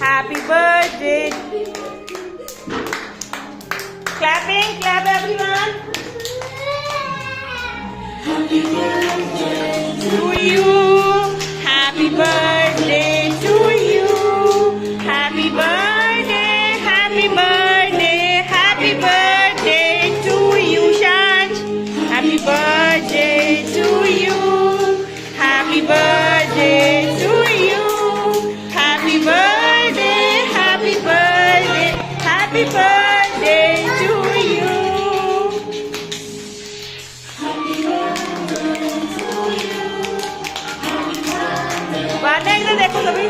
Happy birthday. Clapping, clap everyone. Happy birthday to you. Happy birthday to you. Happy birthday, happy birthday, happy birthday to you, Shanj. Happy birthday to you. Happy birthday to you. Happy birthday, happy birthday, happy birthday to you. Banda इधर देखो सभी.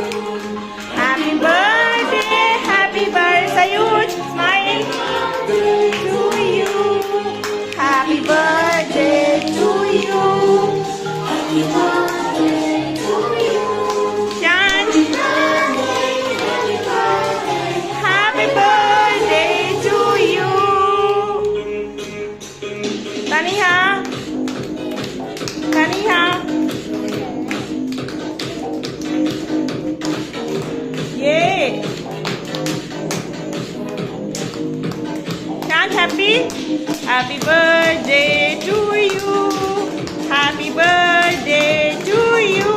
Happy birthday, happy birthday, Sayuj, smile to you. Happy birthday to you. Happy birthday to you. Shanj. Happy birthday to you. Taniha. Taniha. Yay! Shanj, happy? Happy birthday to you. Happy birthday to you.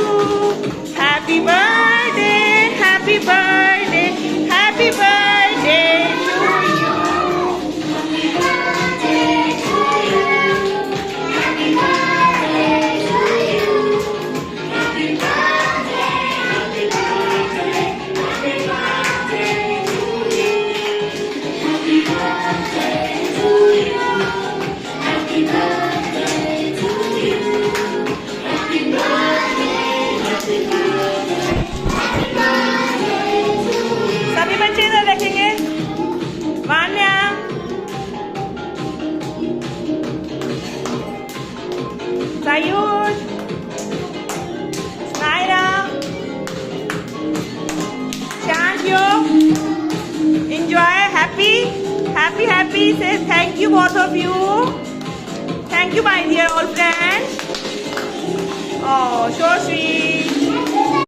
Happy birthday, happy birthday, happy birthday to you. Happy birthday to you. Happy birthday to you. Happy birthday, happy birthday, happy birthday to you. Happy birthday to you. Happy birthday to you. Happy birthday, happy birthday, happy birthday to you. सभी बच्चे इधर देखेंगे. Vanya. Sayuj. Naira. Shanjo. Enjoy. Happy. Happy, happy. Say thank you both of you. Thank you, my dear old friends. Oh, so sweet.